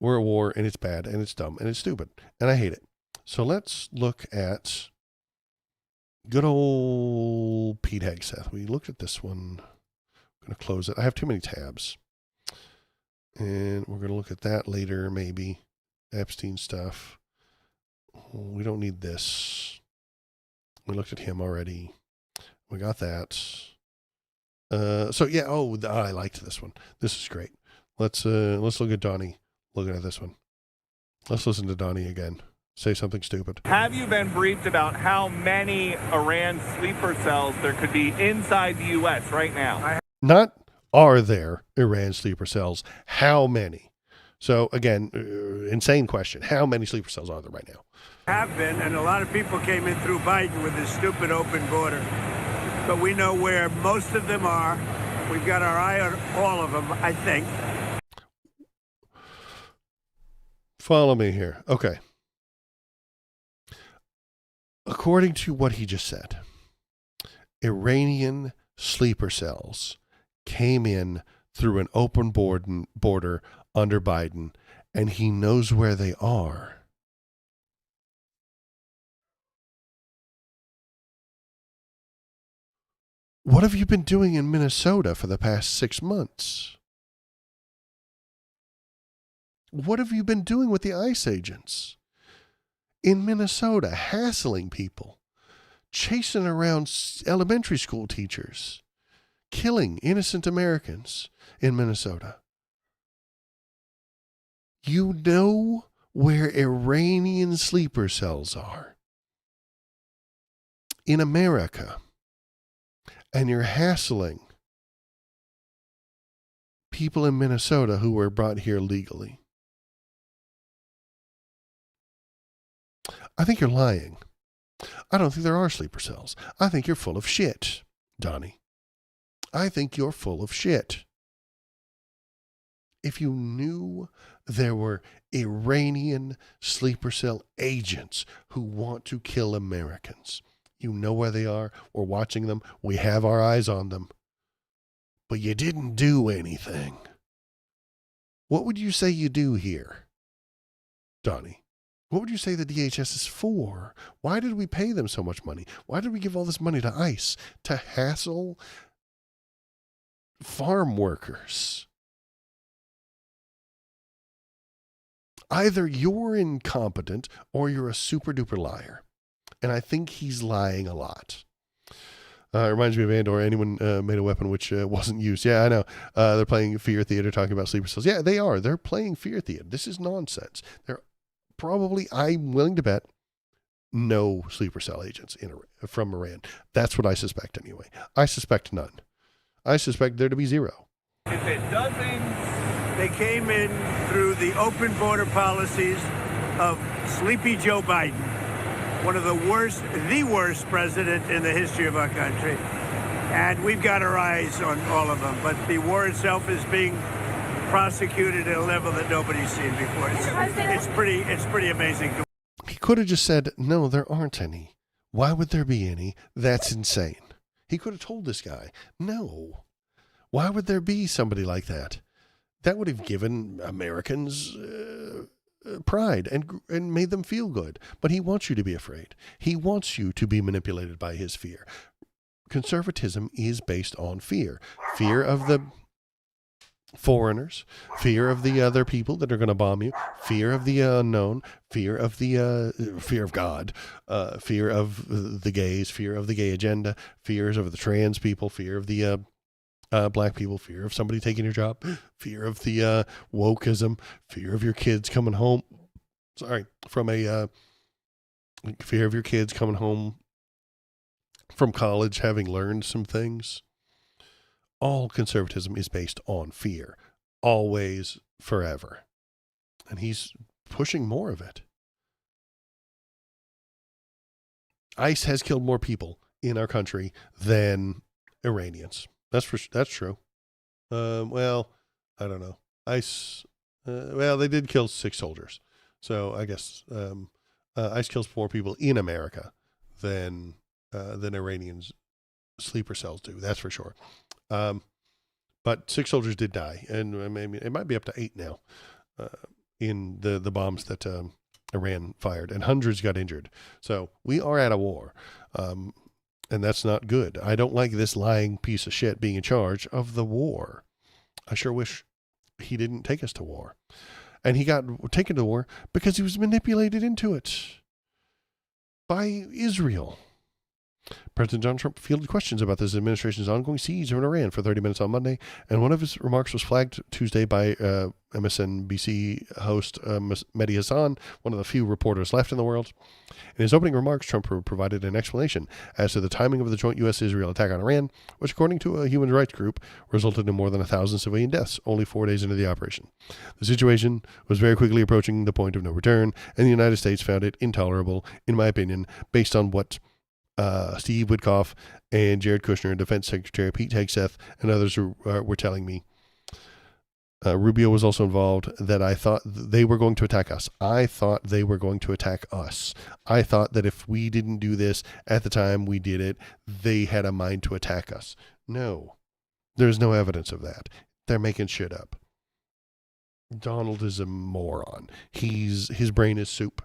We're at war, and it's bad, and it's dumb, and it's stupid, and I hate it. So let's look at good old Pete Hegseth. We looked at this one. I'm going to close it. I have too many tabs. And we're going to look at that later, maybe. Epstein stuff. We don't need this. We looked at him already. We got that. So yeah, I liked this one. This is great. Let's look at Donnie looking at this one. Let's listen to Donnie again. Say something stupid. Have you been briefed about how many Iran sleeper cells there could be inside the U.S. right now? Not are there Iran sleeper cells? How many? So again, insane question. How many sleeper cells are there right now? Have been, and a lot of people came in through Biden with this stupid open border. But we know where most of them are. We've got our eye on all of them, I think. Follow me here. Okay. According to what he just said, Iranian sleeper cells came in through an open border under Biden, and he knows where they are. What have you been doing in Minnesota for the past 6 months? What have you been doing with the ICE agents? In Minnesota, hassling people, chasing around elementary school teachers, killing innocent Americans in Minnesota. You know where Iranian sleeper cells are in America, and you're hassling people in Minnesota who were brought here legally. I think you're lying. I don't think there are sleeper cells. I think you're full of shit, Donnie. I think you're full of shit. If you knew there were Iranian sleeper cell agents who want to kill Americans, you know where they are. We're watching them. We have our eyes on them. But you didn't do anything. What would you say you do here, Donnie? What would you say the DHS is for? Why did we pay them so much money? Why did we give all this money to ICE to hassle farm workers? Either you're incompetent or you're a super duper liar. And I think he's lying a lot. It reminds me of Andor. Anyone made a weapon which wasn't used. Yeah, I know. They're playing fear theater, talking about sleeper cells. Yeah, they are. They're playing fear theater. This is nonsense. They're probably, I'm willing to bet, no sleeper cell agents from Iran. That's what I suspect anyway. I suspect none. I suspect there to be zero. Is it dozens? They came in through the open border policies of Sleepy Joe Biden, one of the worst president in the history of our country. And we've got our eyes on all of them. But the war itself is being prosecuted at a level that nobody's seen before. It's pretty amazing. He could have just said, no, there aren't any. Why would there be any? That's insane. He could have told this guy, no. Why would there be somebody like that? That would have given Americans pride and made them feel good. But he wants you to be afraid. He wants you to be manipulated by his fear. Conservatism is based on fear. Fear of the foreigners, fear of the other people that are going to bomb you, fear of the unknown, fear of God, fear of the gays, fear of the gay agenda, fears of the trans people, fear of the black people, fear of somebody taking your job, fear of the wokeism, fear of your kids coming home. Fear of your kids coming home from college having learned some things. All conservatism is based on fear, always, forever. And he's pushing more of it. ICE has killed more people in our country than Iranians. That's true. Well, I don't know. ICE, they did kill 6 soldiers. So I guess ICE kills more people in America than Iranians sleeper cells do. That's for sure. But 6 soldiers did die, and maybe it might be up to 8 now in the bombs that Iran fired, and hundreds got injured. So we are at a war, and that's not good. I don't like this lying piece of shit being in charge of the war. I sure wish he didn't take us to war. And he got taken to war because he was manipulated into it by Israel. President Donald Trump fielded questions about this administration's ongoing siege of Iran for 30 minutes on Monday, and one of his remarks was flagged Tuesday by MSNBC host Mehdi Hassan, one of the few reporters left in the world. In his opening remarks, Trump provided an explanation as to the timing of the joint U.S.-Israel attack on Iran, which, according to a human rights group, resulted in more than 1,000 civilian deaths only 4 days into the operation. The situation was very quickly approaching the point of no return, and the United States found it intolerable, in my opinion, based on what Steve Witkoff and Jared Kushner, Defense Secretary Pete Hegseth, and others were telling me. Rubio was also involved, that I thought they were going to attack us. I thought they were going to attack us. I thought that if we didn't do this at the time we did it, they had a mind to attack us. No, there's no evidence of that. They're making shit up. Donald is a moron. His brain is soup.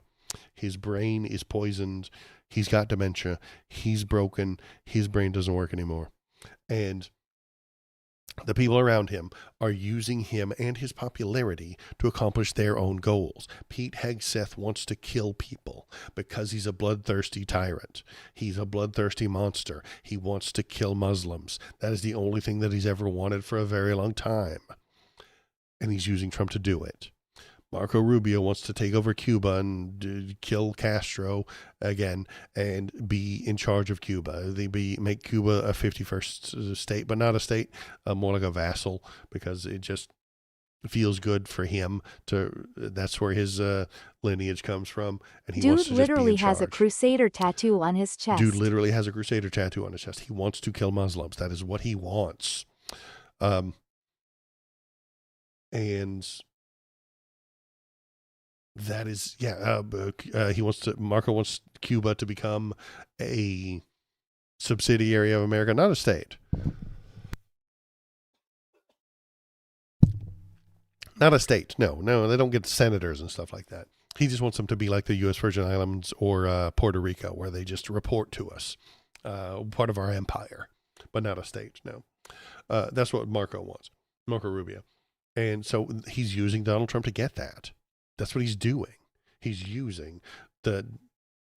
His brain is poisoned. He's got dementia. He's broken. His brain doesn't work anymore. And The people around him are using him and his popularity to accomplish their own goals. Pete Hegseth wants to kill people because he's a bloodthirsty tyrant. He's a bloodthirsty monster. He wants to kill Muslims. That is the only thing that he's ever wanted for a very long time. And he's using Trump to do it. Marco Rubio wants to take over Cuba and kill Castro again and be in charge of Cuba. Make Cuba a 51st state, but not a state, more like a vassal, because it just feels good for him to. That's where his lineage comes from, and he wants to literally just be in has a charge. Crusader tattoo on his chest. Dude literally has a Crusader tattoo on his chest. He wants to kill Muslims. That is what he wants. And that is, Marco wants Cuba to become a subsidiary of America, not a state. Not a state. No, they don't get senators and stuff like that. He just wants them to be like the U.S. Virgin Islands or Puerto Rico, where they just report to us, part of our empire, but not a state. No, that's what Marco wants, Marco Rubio. And so he's using Donald Trump to get that. That's what he's doing. He's using the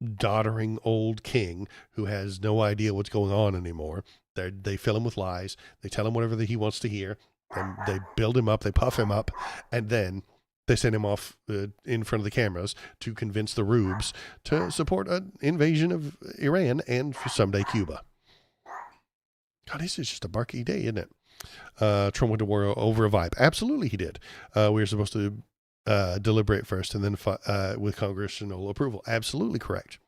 doddering old king who has no idea what's going on anymore. They fill him with lies. They tell him whatever he wants to hear. And they build him up. They puff him up. And then they send him off in front of the cameras to convince the rubes to support an invasion of Iran and someday Cuba. God, this is just a barky day, isn't it? Trump went to war over a vibe. Absolutely he did. We were supposed to deliberate first and then with congressional approval. Absolutely correct.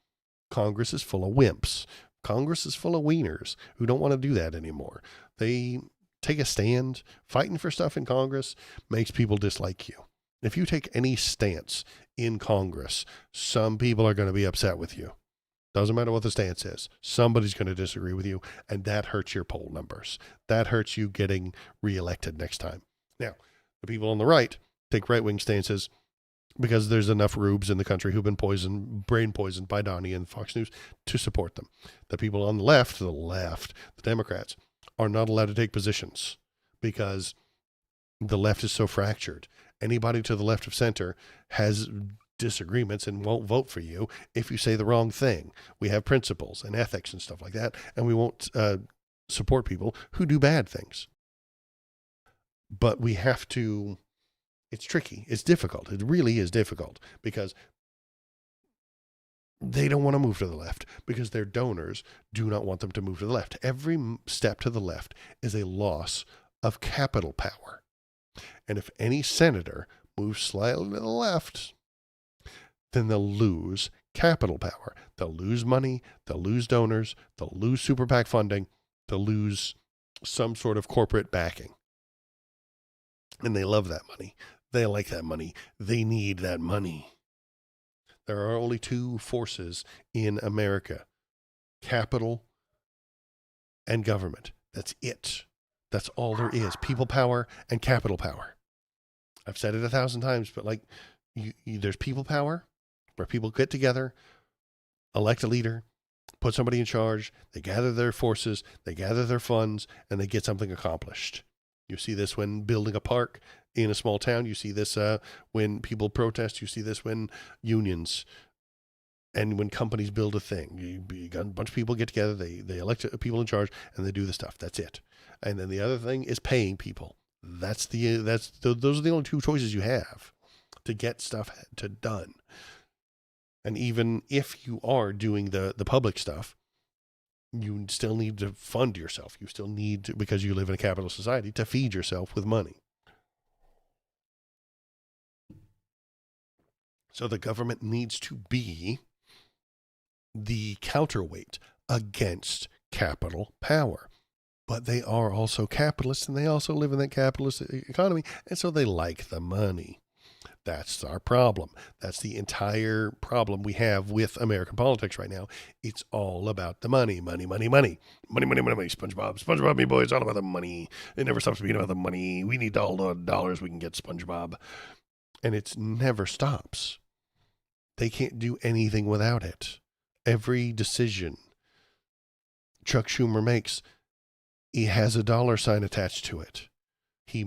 Congress is full of wimps. Congress is full of wieners who don't want to do that anymore. They take a stand. Fighting for stuff in Congress makes people dislike you. If you take any stance in Congress, some people are going to be upset with you. Doesn't matter what the stance is. Somebody's going to disagree with you, and that hurts your poll numbers. That hurts you getting reelected next time. Now, the people on the right take right-wing stances because there's enough rubes in the country who've been brain poisoned by Donnie and Fox News to support them. The people on the left, the Democrats, are not allowed to take positions because the left is so fractured. Anybody to the left of center has disagreements and won't vote for you if you say the wrong thing. We have principles and ethics and stuff like that, and we won't support people who do bad things. But we have to, it's tricky. It's difficult. It really is difficult because they don't want to move to the left because their donors do not want them to move to the left. Every step to the left is a loss of capital power. And if any senator moves slightly to the left, then they'll lose capital power. They'll lose money. They'll lose donors. They'll lose super PAC funding. They'll lose some sort of corporate backing. And they love that money. They like that money. They need that money. There are only two forces in America: capital and government. That's it. That's all there is. People power and capital power. I've said it 1,000 times, but there's people power, where people get together, elect a leader, put somebody in charge, they gather their forces, they gather their funds, and they get something accomplished. You see this when building a park in a small town. You see this when people protest. You see this when unions and when companies build a thing. You got a bunch of people get together, they elect people in charge, and they do the stuff. That's it. And then the other thing is paying people. Those are the only two choices you have to get stuff done. And even if you are doing the public stuff, you still need to fund yourself. You still need to, because you live in a capitalist society, to feed yourself with money. So the government needs to be the counterweight against capital power. But they are also capitalists, and they also live in that capitalist economy, and so they like the money. That's our problem. That's the entire problem we have with American politics right now. It's all about the money, money, money, money. Money, money, money, money. SpongeBob, me boy, it's all about the money. It never stops being about the money. We need all the dollars we can get, SpongeBob. And it never stops. They can't do anything without it. Every decision Chuck Schumer makes he has a dollar sign attached to it. He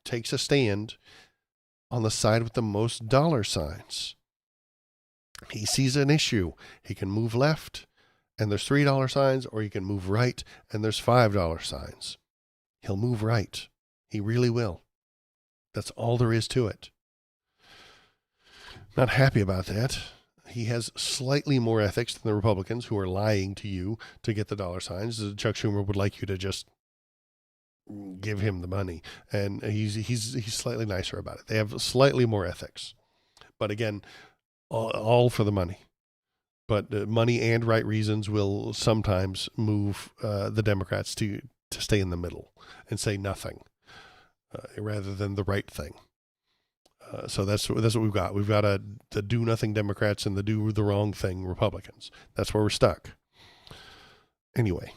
takes a stand on the side with the most dollar signs. He sees an issue. He can move left and there's $3 signs, or he can move right and there's $5 signs. He'll move right. He really will. That's all there is to it. Not happy about that. He has slightly more ethics than the Republicans, who are lying to you to get the dollar signs. Chuck Schumer would like you to just give him the money, and he's slightly nicer about it. They have slightly more ethics, but again, all for the money. But money and right reasons will sometimes move the Democrats to stay in the middle and say nothing rather than the right thing. So that's what we've got. We've got the do nothing Democrats and the do the wrong thing Republicans. That's where we're stuck. Anyway,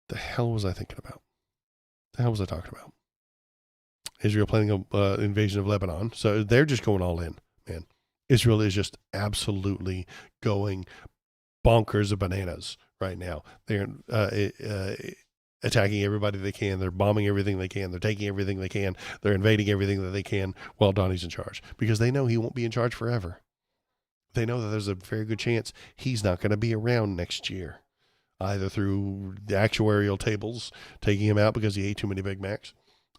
the hell was I thinking about? The hell was I talking about? Israel planning an invasion of Lebanon. So they're just going all in, man. Israel is just absolutely going bonkers of bananas right now. They're attacking everybody they can. They're bombing everything they can. They're taking everything they can. They're invading everything that they can while Donnie's in charge, because they know he won't be in charge forever. They know that there's a very good chance he's not going to be around next year, either through the actuarial tables taking him out because he ate too many Big Macs,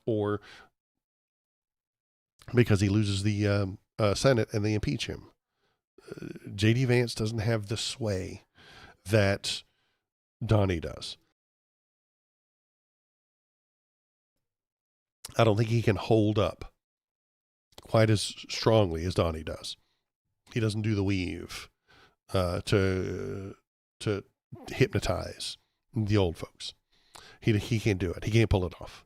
or because he loses the Senate and they impeach him. J.D. Vance doesn't have the sway that Donnie does. I don't think he can hold up quite as strongly as Donnie does. He doesn't do the weave to hypnotize the old folks. He can't do it. He can't pull it off.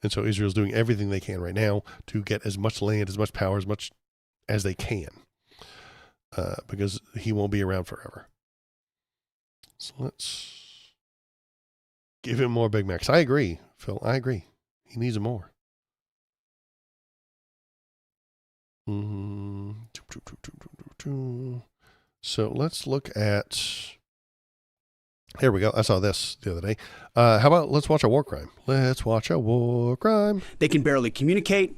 And so Israel's doing everything they can right now to get as much land, as much power, as much as they can, because he won't be around forever. So let's give him more Big Macs. I agree, Phil. I agree. He needs more. So let's look at... Here we go. I saw this the other day. How about let's watch a war crime? Let's watch a war crime. They can barely communicate,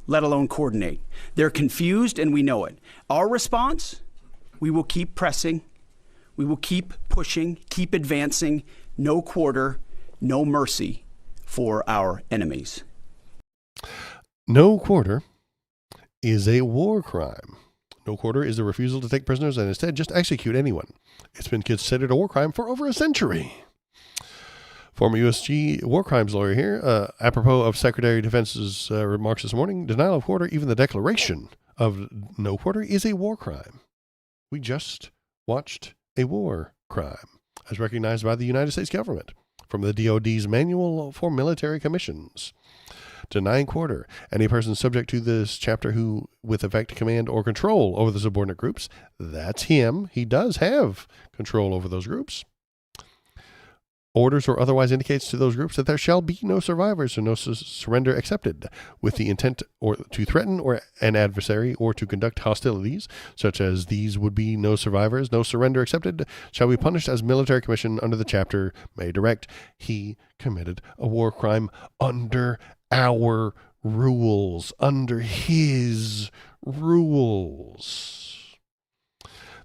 let alone coordinate. They're confused, and we know it. Our response? We will keep pressing. We will keep pushing, keep advancing. No quarter, no mercy for our enemies. No quarter is a war crime. No quarter is the refusal to take prisoners and instead just execute anyone. It's been considered a war crime for over a century. Former USG war crimes lawyer here, apropos of Secretary of Defense's remarks this morning, denial of quarter, even the declaration of no quarter, is a war crime. We just watched a war crime, as recognized by the United States government from the DoD's Manual for Military Commissions. Denying quarter. Any person subject to this chapter who, with effect, command or control over the subordinate groups, that's him. He does have control over those groups. Orders or otherwise indicates to those groups that there shall be no survivors or no surrender accepted, with the intent or to threaten or an adversary or to conduct hostilities, such as these would be no survivors, no surrender accepted, shall be punished as military commission under the chapter may direct. He committed a war crime under our rules, under his rules.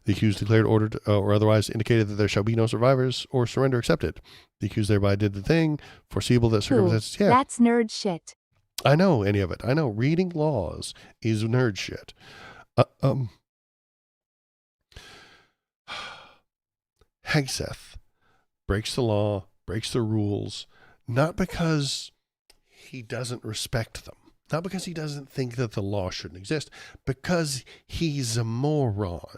The accused declared, ordered, or otherwise indicated that there shall be no survivors or surrender accepted. The accused thereby did the thing foreseeable that circumstances. Yeah, that's nerd shit. I know any of it. I know reading laws is nerd shit. Hegseth breaks the law, breaks the rules, not because he doesn't respect them, not because he doesn't think that the law shouldn't exist, because he's a moron.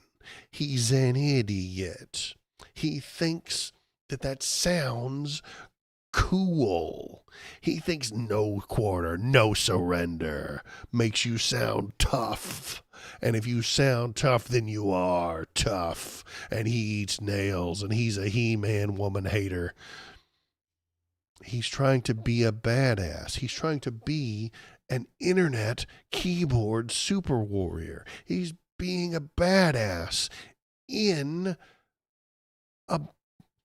He's an idiot. He thinks that sounds cool. He thinks no quarter, no surrender makes you sound tough. And if you sound tough, then you are tough. And he eats nails, and he's a He-Man woman hater. He's trying to be a badass. He's trying to be an internet keyboard super warrior. He's being a badass in a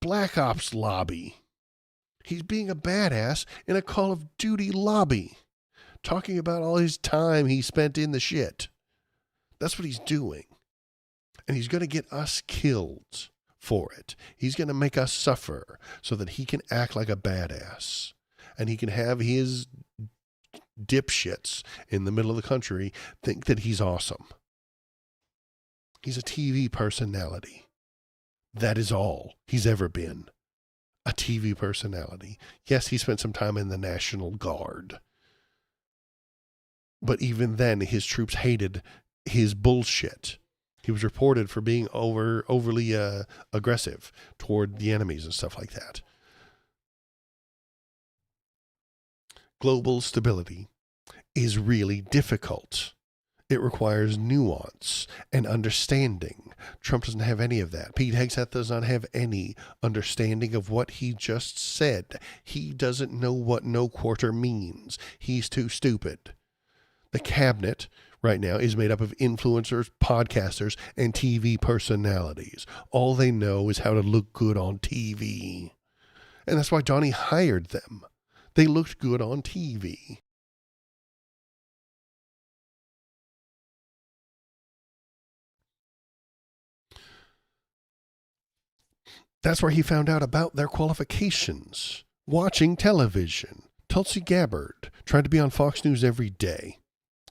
Black Ops lobby. He's being a badass in a Call of Duty lobby, talking about all his time he spent in the shit. That's what he's doing. And he's going to get us killed for it. He's going to make us suffer so that he can act like a badass. And he can have his dipshits in the middle of the country think that he's awesome. He's a TV personality. That is all he's ever been. A TV personality. Yes, he spent some time in the National Guard. But even then, his troops hated his bullshit. He was reported for being overly aggressive toward the enemies and stuff like that. Global stability is really difficult. It requires nuance and understanding. Trump doesn't have any of that. Pete Hegseth does not have any understanding of what he just said. He doesn't know what no quarter means. He's too stupid. The cabinet right now is made up of influencers, podcasters, and TV personalities. All they know is how to look good on TV. And that's why Donnie hired them. They looked good on TV. That's where he found out about their qualifications. Watching television. Tulsi Gabbard tried to be on Fox News every day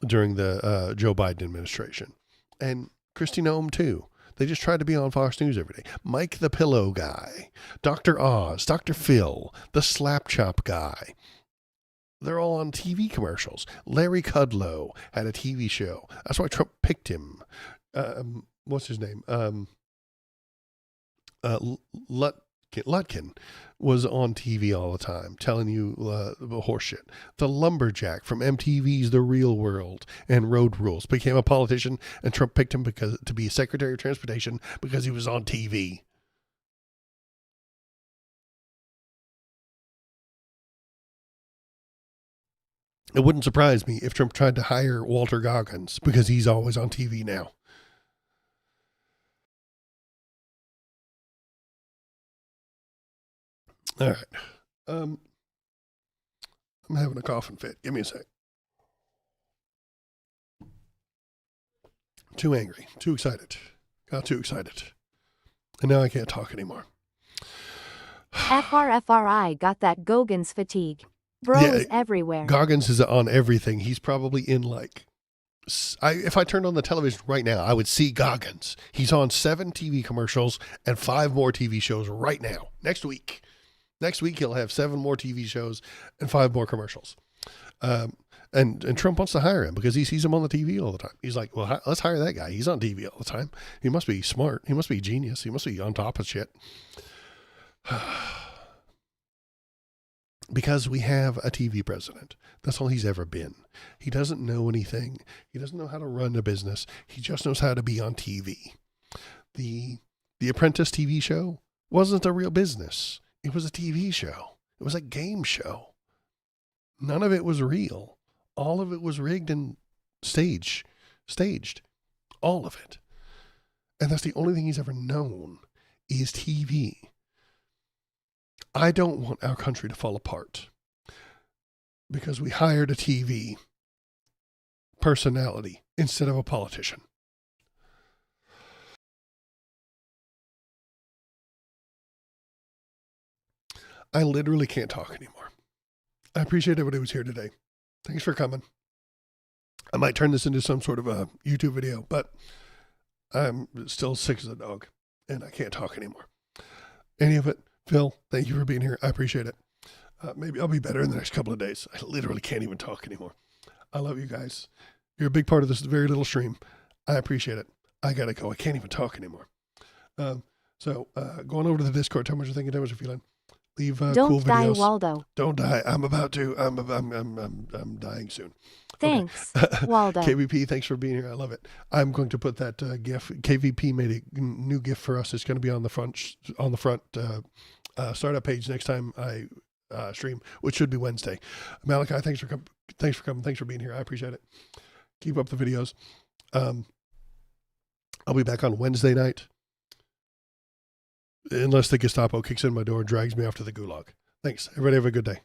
during the Joe Biden administration. And Kristi Noem too. They just tried to be on Fox News every day. Mike the Pillow Guy. Dr. Oz. Dr. Phil. The Slap Chop Guy. They're all on TV commercials. Larry Kudlow had a TV show. That's why Trump picked him. What's his name? Lutkin was on TV all the time, telling you horseshit. The lumberjack from MTV's The Real World and Road Rules became a politician, and Trump picked him to be Secretary of Transportation because he was on TV. It wouldn't surprise me if Trump tried to hire Walter Goggins because he's always on TV now. All right. I'm having a coughing fit. Give me a sec. Too angry. Too excited. Got too excited. And now I can't talk anymore. FRFRI got that Goggins fatigue. Bro is everywhere. Goggins is on everything. He's probably in if I turned on the television right now, I would see Goggins. He's on 7 TV commercials and 5 more TV shows right now. Next week he'll have 7 more TV shows and 5 more commercials. And Trump wants to hire him because he sees him on the TV all the time. He's like, well, let's hire that guy. He's on TV all the time. He must be smart. He must be a genius. He must be on top of shit. Because we have a TV president. That's all he's ever been. He doesn't know anything. He doesn't know how to run a business. He just knows how to be on TV. The Apprentice TV show wasn't a real business. It was a TV show. It was a game show. None of it was real. All of it was rigged and staged. All of it. And that's the only thing he's ever known is TV. I don't want our country to fall apart because we hired a TV personality instead of a politician. I literally can't talk anymore. I appreciate everybody who's here today. Thanks for coming. I might turn this into some sort of a YouTube video, but I'm still sick as a dog and I can't talk anymore. Any of it, Phil, thank you for being here. I appreciate it. Maybe I'll be better in the next couple of days. I literally can't even talk anymore. I love you guys. You're a big part of this very little stream. I appreciate it. I got to go. I can't even talk anymore. So going over to the Discord, tell me what you're thinking, tell me what you're feeling. Leave Don't cool die, videos. Waldo. Don't die. I'm about to. I'm dying soon. Thanks, okay. Waldo. KVP, thanks for being here. I love it. I'm going to put that GIF. KVP made a new GIF for us. It's going to be on the front startup page next time I stream, which should be Wednesday. Malachi, thanks for coming. Thanks for being here. I appreciate it. Keep up the videos. I'll be back on Wednesday night. unless the Gestapo kicks in my door and drags me off to the gulag. Thanks. Everybody have a good day.